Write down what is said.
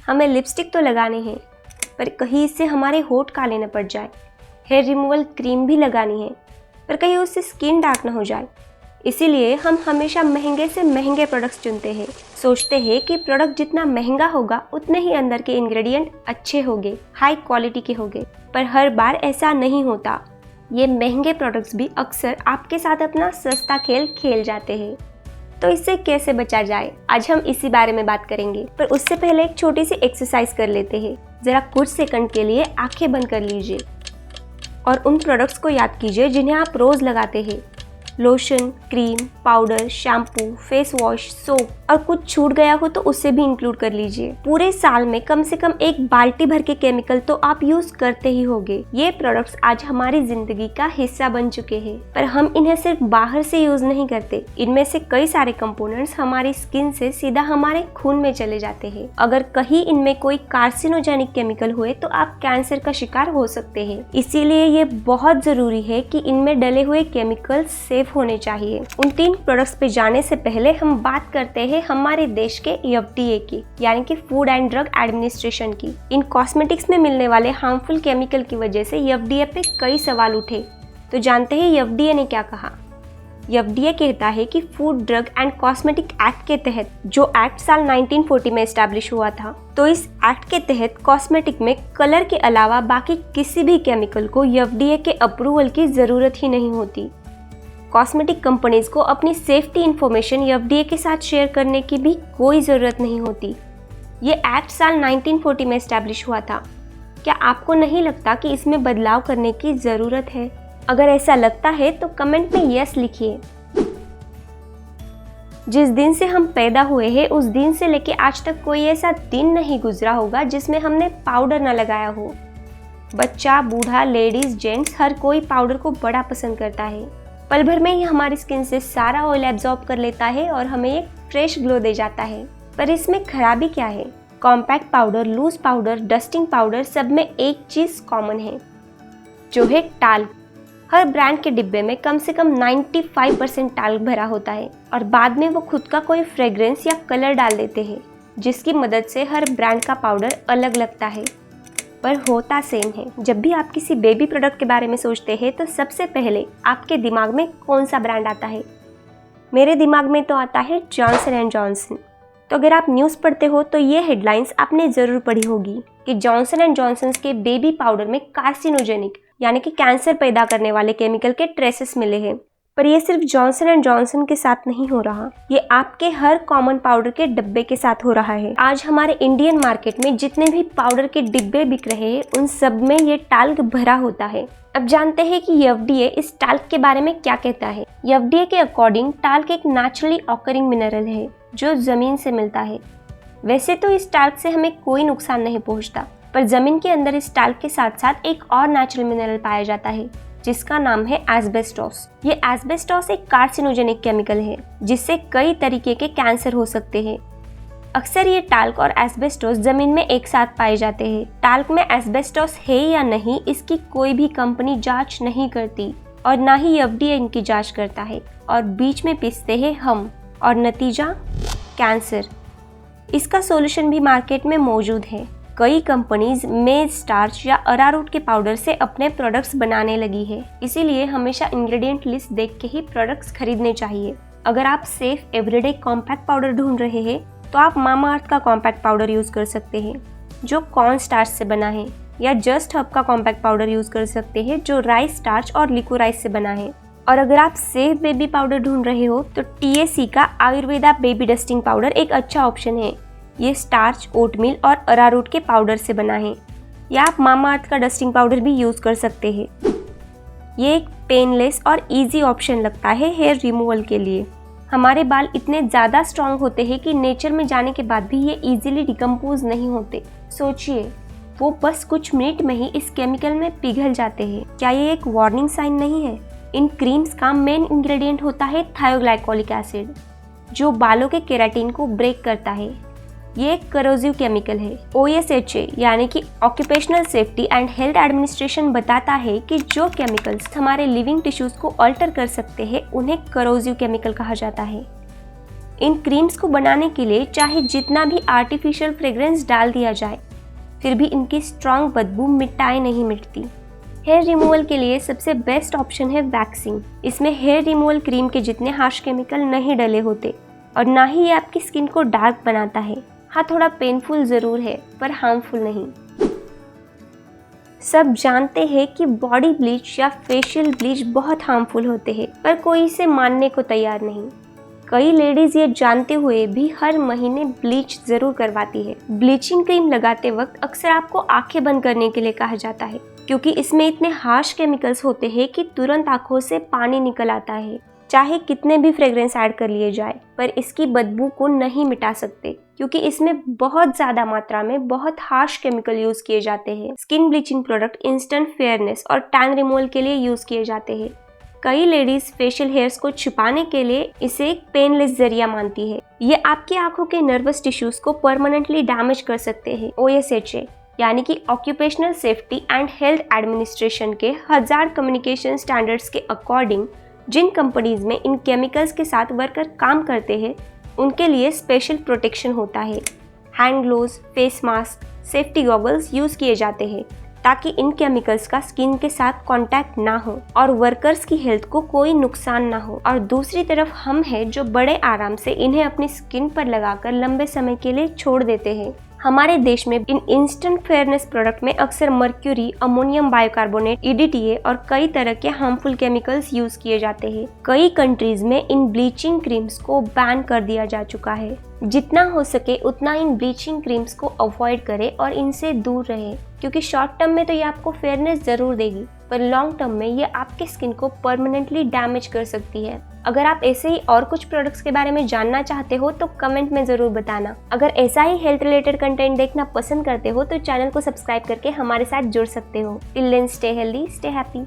हमें लिपस्टिक तो लगानी है, पर कहीं इससे हमारे होठ काले न पड़ जाए। हेयर रिमूवल क्रीम भी लगानी है, पर कहीं उससे स्किन डार्क न हो जाए। इसीलिए हम हमेशा महंगे से महंगे प्रोडक्ट्स चुनते हैं। सोचते हैं कि प्रोडक्ट जितना महंगा होगा उतने ही अंदर के इंग्रेडिएंट अच्छे होंगे, हाई क्वालिटी के होंगे, पर हर बार ऐसा नहीं होता। ये महंगे प्रोडक्ट्स भी अक्सर आपके साथ अपना सस्ता खेल खेल जाते हैं। तो इससे कैसे बचा जाए, आज हम इसी बारे में बात करेंगे। पर उससे पहले एक छोटी सी एक्सरसाइज कर लेते हैं। जरा कुछ सेकंड के लिए आंखें बंद कर लीजिए और उन प्रोडक्ट्स को याद कीजिए जिन्हें आप रोज लगाते हैं। Lotion, cream, powder, shampoo, face wash, soap, और कुछ छूट गया हो तो उसे भी इंक्लूड कर लीजिए। पूरे साल में कम से कम एक बाल्टी भर के केमिकल तो आप यूज करते ही होंगे। ये प्रोडक्ट्स आज हमारी जिंदगी का हिस्सा बन चुके हैं, पर हम इन्हें सिर्फ बाहर से यूज नहीं करते। इनमें से कई सारे कंपोनेंट्स हमारी स्किन से सीधा हमारे खून में चले जाते हैं। अगर कहीं इनमें कोई कार्सिनोजेनिक केमिकल हुए तो आप कैंसर का शिकार हो सकते हैं। इसीलिए ये बहुत जरूरी है कि इनमें डले हुए केमिकल सेफ होने चाहिए। उन 3 प्रोडक्ट्स पे जाने से पहले हम बात करते हैं हमारे देश के FDA की, यानी कि फूड एंड ड्रग एडमिनिस्ट्रेशन की। इन कॉस्मेटिक्स में मिलने वाले हार्मफुल केमिकल की वजह से FDA पे कई सवाल उठे। तो जानते हैं FDA ने क्या कहा। FDA कहता है कि food drug and cosmetic act के तहत, जो एक्ट साल 1940 में एस्टैब्लिश हुआ था, तो इस एक्ट के तहत कॉस्मेटिक में कलर के अलावा बाकी किसी भी केमिकल को FDA के अप्रूवल की जरूरत ही नहीं होती। कॉस्मेटिक कंपनीज को अपनी सेफ्टी इंफॉर्मेशन FDA के साथ शेयर करने की भी कोई ज़रूरत नहीं होती। ये एक्ट साल 1940 में एस्टैब्लिश हुआ था। क्या आपको नहीं लगता कि इसमें बदलाव करने की ज़रूरत है? अगर ऐसा लगता है तो कमेंट में यस लिखिए। जिस दिन से हम पैदा हुए हैं उस दिन से लेके आज तक कोई ऐसा दिन नहीं गुजरा होगा जिसमें हमने पाउडर न लगाया हो। बच्चा, बूढ़ा, लेडीज, जेंट्स, हर कोई पाउडर को बड़ा पसंद करता है। पल भर में ही हमारी स्किन से सारा ऑयल एब्जॉर्ब कर लेता है और हमें एक फ्रेश ग्लो दे जाता है। पर इसमें खराबी क्या है? Compact powder, loose powder, dusting powder, सब में एक चीज़ कॉमन है, जो है टाल्क। हर ब्रांड के डिब्बे में कम से कम 95% टाल्क भरा होता है और बाद में वो खुद का कोई फ्रेग्रेंस या कलर डाल देते हैं, जिसकी मदद से हर ब्रांड का पाउडर अलग लगता है, पर होता सेम है। जब भी आप किसी बेबी प्रोडक्ट के बारे में सोचते हैं तो सबसे पहले आपके दिमाग में कौन सा ब्रांड आता है? मेरे दिमाग में तो आता है जॉनसन एंड जॉनसन। तो अगर आप न्यूज़ पढ़ते हो तो ये हेडलाइंस आपने ज़रूर पढ़ी होगी कि जॉनसन एंड जॉनसन के बेबी पाउडर में कार्सिनोजेनिक, यानी कि कैंसर पैदा करने वाले केमिकल के ट्रेसेस मिले हैं। पर ये सिर्फ जॉनसन एंड जॉनसन के साथ नहीं हो रहा, ये आपके हर कॉमन पाउडर के डिब्बे के साथ हो रहा है। आज हमारे इंडियन मार्केट में जितने भी पाउडर के डिब्बे बिक रहे हैं उन सब में ये टाल्क भरा होता है। अब जानते हैं कि FDA इस टाल्क के बारे में क्या कहता है। FDA के अकॉर्डिंग टाल्क एक नेचुरली ऑकरिंग मिनरल है जो जमीन से मिलता है। वैसे तो इस टाल्क से हमें कोई नुकसान नहीं पहुँचता, पर जमीन के अंदर इस टाल्क के साथ साथ एक और नेचुरल मिनरल पाया जाता है जिसका नाम है एस्बेस्टॉस। ये एस्बेस्टॉस एक कार्सिनोजेनिक केमिकल है जिससे कई तरीके के कैंसर हो सकते हैं। अक्सर ये टाल्क और एस्बेस्टॉस जमीन में एक साथ पाए जाते हैं। टाल्क में एस्बेस्टॉस है या नहीं इसकी कोई भी कंपनी जांच नहीं करती और ना ही FDA इनकी जांच करता है, और बीच में पिसते हैं हम, और नतीजा कैंसर। इसका सॉल्यूशन भी मार्केट में मौजूद है। कई कंपनीज मेज स्टार्च या अरारोट के पाउडर से अपने प्रोडक्ट्स बनाने लगी है। इसीलिए हमेशा इंग्रेडिएंट लिस्ट देख के ही प्रोडक्ट्स खरीदने चाहिए। अगर आप सेफ एवरीडे कॉम्पैक्ट पाउडर ढूंढ रहे हैं तो आप मामाअर्थ का कॉम्पैक्ट पाउडर यूज कर सकते हैं जो कॉर्न स्टार्च से बना है, या जस्ट हब का कॉम्पैक्ट पाउडर यूज कर सकते हैं जो राइस स्टार्च और लिकोराइस से बना है। और अगर आप सेफ बेबी पाउडर ढूंढ रहे हो तो TAC का आयुर्वेदा बेबी डस्टिंग पाउडर एक अच्छा ऑप्शन है। ये स्टार्च, ओटमील और अरारोट के पाउडर से बना है, या आप मामाअर्थ का डस्टिंग पाउडर भी यूज कर सकते हैं। ये एक पेनलेस और इजी ऑप्शन लगता है हेयर रिमूवल के लिए। हमारे बाल इतने ज़्यादा स्ट्रॉन्ग होते हैं कि नेचर में जाने के बाद भी ये इजीली डिकम्पोज नहीं होते। सोचिए, वो बस कुछ मिनट में ही इस केमिकल में पिघल जाते हैं। क्या ये एक वार्निंग साइन नहीं है? इन क्रीम्स का मेन इंग्रेडिएंट होता है थायोग्लाइकोलिक एसिड, जो बालों के केराटिन को ब्रेक करता है। ये एक करोजिव केमिकल है। OSHA यानी कि occupational safety and health administration बताता है कि जो केमिकल्स हमारे लिविंग टिश्यूज को अल्टर कर सकते हैं उन्हें करोजिव केमिकल कहा जाता है। इन क्रीम्स को बनाने के लिए चाहे जितना भी आर्टिफिशियल फ्रेग्रेंस डाल दिया जाए, फिर भी इनकी स्ट्रॉन्ग बदबू मिटाए नहीं मिटती। हेयर रिमूवल के लिए सबसे बेस्ट ऑप्शन है वैक्सिंग। इसमें हेयर रिमूवल क्रीम के जितने हार्श केमिकल नहीं डले होते और ना ही ये आपकी स्किन को डार्क बनाता है। हाँ, थोड़ा पेनफुल ज़रूर है पर हार्मफुल नहीं। सब जानते हैं कि बॉडी ब्लीच या फेशियल ब्लीच बहुत हार्मफुल होते हैं, पर कोई इसे मानने को तैयार नहीं। कई लेडीज ये जानते हुए भी हर महीने ब्लीच जरूर करवाती है। ब्लीचिंग क्रीम लगाते वक्त अक्सर आपको आंखें बंद करने के लिए कहा जाता है, क्योंकि इसमें इतने हार्श केमिकल्स होते हैं कि तुरंत आंखों से पानी निकल आता है। चाहे कितने भी फ्रेग्रेंस ऐड कर लिए जाए, पर इसकी बदबू को नहीं मिटा सकते, क्योंकि इसमें बहुत ज़्यादा मात्रा में बहुत हार्श केमिकल यूज़ किए जाते हैं। Skin bleaching product instant fairness और टैन रिमूवल के लिए यूज़ किए जाते हैं। कई लेडीज फेशियल हेयर्स को छुपाने के लिए इसे एक पेनलेस जरिया मानती है। ये आपकी आंखों के नर्वस टिश्यूज को परमानेंटली डैमेज कर सकते हैं। OSHA यानी कि occupational safety and health administration के 1000 कम्युनिकेशन स्टैंडर्ड्स के अकॉर्डिंग जिन कंपनीज में इन केमिकल्स के साथ वर्कर काम करते हैं, उनके लिए स्पेशल प्रोटेक्शन होता है। Hand gloves, face mask, safety goggles use किए जाते हैं ताकि इन केमिकल्स का स्किन के साथ कांटेक्ट ना हो और वर्कर्स की हेल्थ को कोई नुकसान ना हो। और दूसरी तरफ हम हैं जो बड़े आराम से इन्हें अपनी स्किन पर लगाकर लंबे समय के लिए छोड़ देते हैं। हमारे देश में इन इंस्टेंट फेयरनेस प्रोडक्ट में अक्सर मर्क्यूरी, अमोनियम बाइकार्बोनेट, EDTA और कई तरह के हार्मफुल केमिकल्स यूज किए जाते हैं। कई कंट्रीज में इन ब्लीचिंग क्रीम्स को बैन कर दिया जा चुका है। जितना हो सके उतना इन ब्लीचिंग क्रीम्स को अवॉइड करें और इनसे दूर रहें, क्योंकि शॉर्ट टर्म में तो ये आपको फेयरनेस जरूर देगी, पर लॉन्ग टर्म में ये आपके स्किन को परमानेंटली डैमेज कर सकती है। अगर आप ऐसे ही और कुछ प्रोडक्ट्स के बारे में जानना चाहते हो तो कमेंट में ज़रूर बताना। अगर ऐसा ही हेल्थ रिलेटेड कंटेंट देखना पसंद करते हो तो चैनल को सब्सक्राइब करके हमारे साथ जुड़ सकते हो। Till then stay healthy, stay happy.